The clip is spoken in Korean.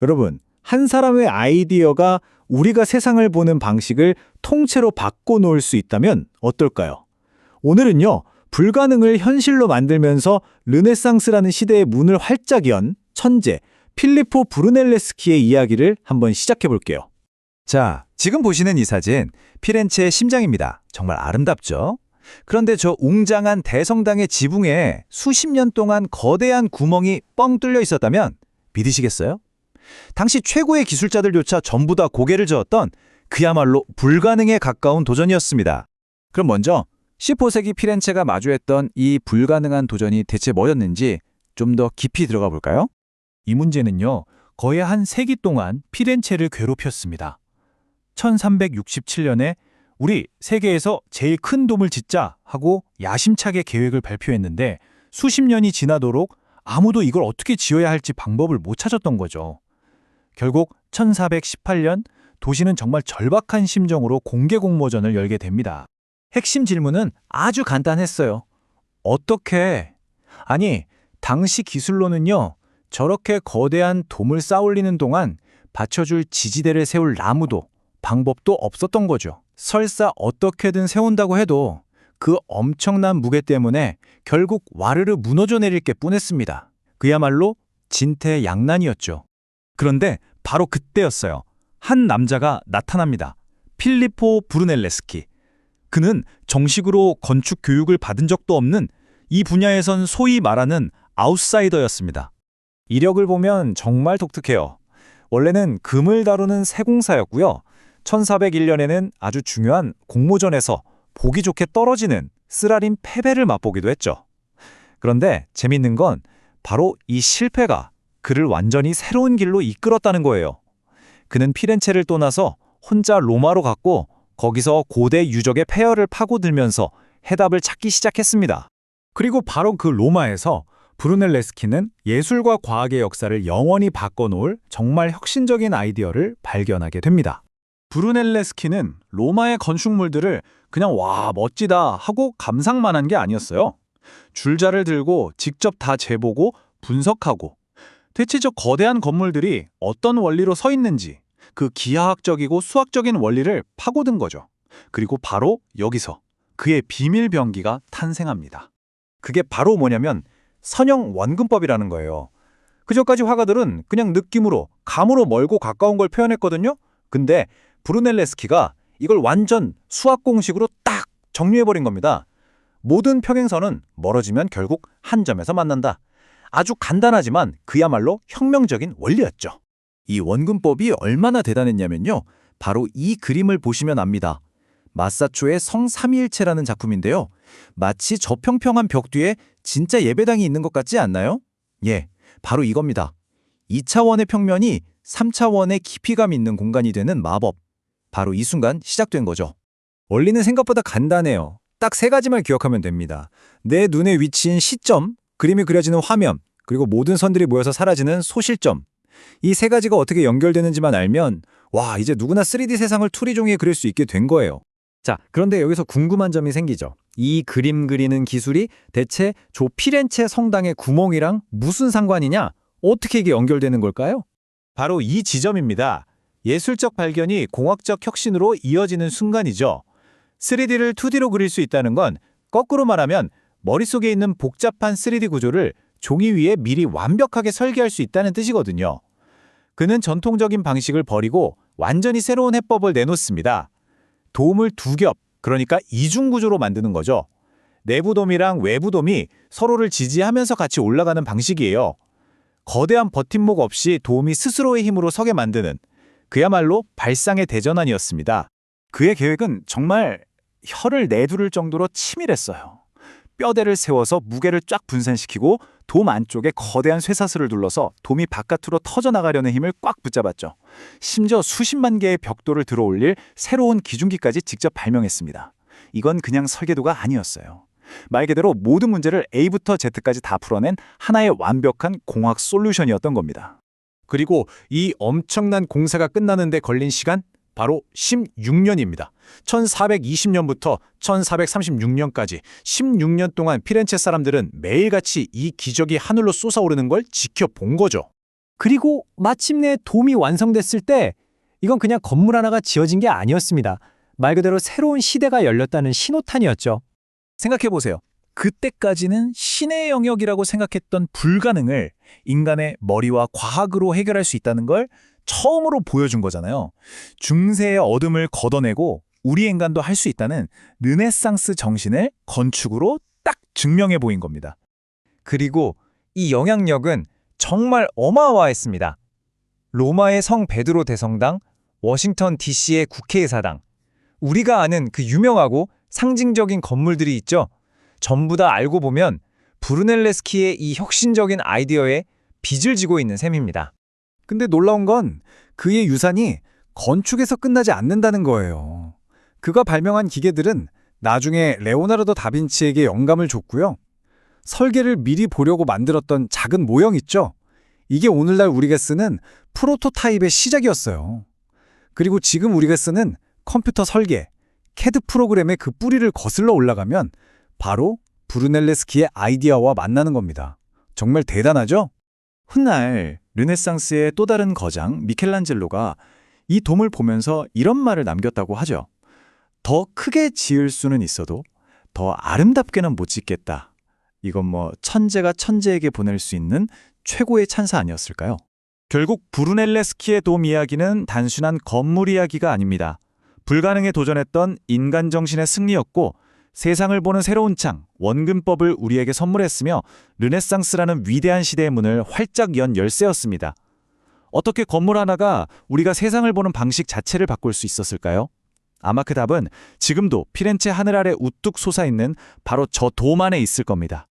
여러분, 한 사람의 아이디어가 우리가 세상을 보는 방식을 통째로 바꿔놓을 수 있다면 어떨까요? 오늘은요, 불가능을 현실로 만들면서 르네상스라는 시대의 문을 활짝 연 천재 필리포 브루넬레스키의 이야기를 한번 시작해 볼게요. 자, 지금 보시는 이 사진, 피렌체의 심장입니다. 정말 아름답죠? 그런데 저 웅장한 대성당의 지붕에 수십 년 동안 거대한 구멍이 뻥 뚫려 있었다면 믿으시겠어요? 당시 최고의 기술자들조차 전부 다 고개를 저었던 그야말로 불가능에 가까운 도전이었습니다. 그럼 먼저 15세기 피렌체가 마주했던 이 불가능한 도전이 대체 뭐였는지 좀 더 깊이 들어가 볼까요? 이 문제는요, 거의 한 세기 동안 피렌체를 괴롭혔습니다. 1367년에 우리 세계에서 제일 큰 돔을 짓자 하고 야심차게 계획을 발표했는데 수십 년이 지나도록 아무도 이걸 어떻게 지어야 할지 방법을 못 찾았던 거죠. 결국 1418년 도시는 정말 절박한 심정으로 공개 공모전을 열게 됩니다. 핵심 질문은 아주 간단했어요. 어떻게? 아니, 당시 기술로는요, 저렇게 거대한 돔을 쌓아올리는 동안 받쳐줄 지지대를 세울 나무도 방법도 없었던 거죠. 설사 어떻게든 세운다고 해도 그 엄청난 무게 때문에 결국 와르르 무너져 내릴 게 뻔했습니다. 그야말로 진퇴양난이었죠. 그런데 바로 그때였어요. 한 남자가 나타납니다. 필리포 브루넬레스키. 그는 정식으로 건축 교육을 받은 적도 없는 이 분야에선 소위 말하는 아웃사이더였습니다. 이력을 보면 정말 독특해요. 원래는 금을 다루는 세공사였고요. 1401년에는 아주 중요한 공모전에서 보기 좋게 떨어지는 쓰라린 패배를 맛보기도 했죠. 그런데 재밌는 건 바로 이 실패가 그를 완전히 새로운 길로 이끌었다는 거예요. 그는 피렌체를 떠나서 혼자 로마로 갔고 거기서 고대 유적의 폐허를 파고들면서 해답을 찾기 시작했습니다. 그리고 바로 그 로마에서 브루넬레스키는 예술과 과학의 역사를 영원히 바꿔놓을 정말 혁신적인 아이디어를 발견하게 됩니다. 브루넬레스키는 로마의 건축물들을 그냥 와 멋지다 하고 감상만 한 게 아니었어요. 줄자를 들고 직접 다 재보고 분석하고 대체 저 거대한 건물들이 어떤 원리로 서 있는지 그 기하학적이고 수학적인 원리를 파고든 거죠. 그리고 바로 여기서 그의 비밀 병기가 탄생합니다. 그게 바로 뭐냐면 선형 원근법이라는 거예요. 그전까지 화가들은 그냥 느낌으로, 감으로 멀고 가까운 걸 표현했거든요. 근데 브루넬레스키가 이걸 완전 수학 공식으로 딱 정리해버린 겁니다. 모든 평행선은 멀어지면 결국 한 점에서 만난다. 아주 간단하지만 그야말로 혁명적인 원리였죠. 이 원근법이 얼마나 대단했냐면요. 바로 이 그림을 보시면 압니다. 마사초의 성삼위일체라는 작품인데요. 마치 저평평한 벽 뒤에 진짜 예배당이 있는 것 같지 않나요? 예, 바로 이겁니다. 2차원의 평면이 3차원의 깊이감 있는 공간이 되는 마법. 바로 이 순간 시작된 거죠. 원리는 생각보다 간단해요. 딱 세 가지만 기억하면 됩니다. 내 눈에 위치인 시점, 그림이 그려지는 화면, 그리고 모든 선들이 모여서 사라지는 소실점. 이 세 가지가 어떻게 연결되는지만 알면 와, 이제 누구나 3D 세상을 투리 종이에 그릴 수 있게 된 거예요. 자, 그런데 여기서 궁금한 점이 생기죠. 이 그림 그리는 기술이 대체 저 피렌체 성당의 구멍이랑 무슨 상관이냐? 어떻게 이게 연결되는 걸까요? 바로 이 지점입니다. 예술적 발견이 공학적 혁신으로 이어지는 순간이죠. 3D를 2D로 그릴 수 있다는 건 거꾸로 말하면 머릿속에 있는 복잡한 3D 구조를 종이 위에 미리 완벽하게 설계할 수 있다는 뜻이거든요. 그는 전통적인 방식을 버리고 완전히 새로운 해법을 내놓습니다. 돔을 두 겹, 그러니까 이중 구조로 만드는 거죠. 내부 돔이랑 외부 돔이 서로를 지지하면서 같이 올라가는 방식이에요. 거대한 버팀목 없이 돔이 스스로의 힘으로 서게 만드는 그야말로 발상의 대전환이었습니다. 그의 계획은 정말 혀를 내두를 정도로 치밀했어요. 뼈대를 세워서 무게를 쫙 분산시키고 돔 안쪽에 거대한 쇠사슬을 둘러서 돔이 바깥으로 터져나가려는 힘을 꽉 붙잡았죠. 심지어 수십만 개의 벽돌을 들어올릴 새로운 기중기까지 직접 발명했습니다. 이건 그냥 설계도가 아니었어요. 말 그대로 모든 문제를 A부터 Z까지 다 풀어낸 하나의 완벽한 공학 솔루션이었던 겁니다. 그리고 이 엄청난 공사가 끝나는데 걸린 시간? 바로 16년입니다. 1420년부터 1436년까지 16년 동안 피렌체 사람들은 매일같이 이 기적이 하늘로 솟아오르는 걸 지켜본 거죠. 그리고 마침내 돔이 완성됐을 때 이건 그냥 건물 하나가 지어진 게 아니었습니다. 말 그대로 새로운 시대가 열렸다는 신호탄이었죠. 생각해보세요. 그때까지는 신의 영역이라고 생각했던 불가능을 인간의 머리와 과학으로 해결할 수 있다는 걸 처음으로 보여준 거잖아요. 중세의 어둠을 걷어내고 우리 인간도 할 수 있다는 르네상스 정신을 건축으로 딱 증명해 보인 겁니다. 그리고 이 영향력은 정말 어마어마했습니다. 로마의 성 베드로 대성당, 워싱턴 DC의 국회의사당, 우리가 아는 그 유명하고 상징적인 건물들이 있죠. 전부 다 알고 보면 브루넬레스키의 이 혁신적인 아이디어에 빚을 지고 있는 셈입니다. 근데 놀라운 건 그의 유산이 건축에서 끝나지 않는다는 거예요. 그가 발명한 기계들은 나중에 레오나르도 다빈치에게 영감을 줬고요. 설계를 미리 보려고 만들었던 작은 모형 있죠? 이게 오늘날 우리가 쓰는 프로토타입의 시작이었어요. 그리고 지금 우리가 쓰는 컴퓨터 설계, CAD 프로그램의 그 뿌리를 거슬러 올라가면 바로 브루넬레스키의 아이디어와 만나는 겁니다. 정말 대단하죠? 훗날 르네상스의 또 다른 거장 미켈란젤로가 이 돔을 보면서 이런 말을 남겼다고 하죠. 더 크게 지을 수는 있어도 더 아름답게는 못 짓겠다. 이건 뭐 천재가 천재에게 보낼 수 있는 최고의 찬사 아니었을까요? 결국 브루넬레스키의 돔 이야기는 단순한 건물 이야기가 아닙니다. 불가능에 도전했던 인간 정신의 승리였고 세상을 보는 새로운 창, 원근법을 우리에게 선물했으며 르네상스라는 위대한 시대의 문을 활짝 연 열쇠였습니다. 어떻게 건물 하나가 우리가 세상을 보는 방식 자체를 바꿀 수 있었을까요? 아마 그 답은 지금도 피렌체 하늘 아래 우뚝 솟아있는 바로 저 돔 안에 있을 겁니다.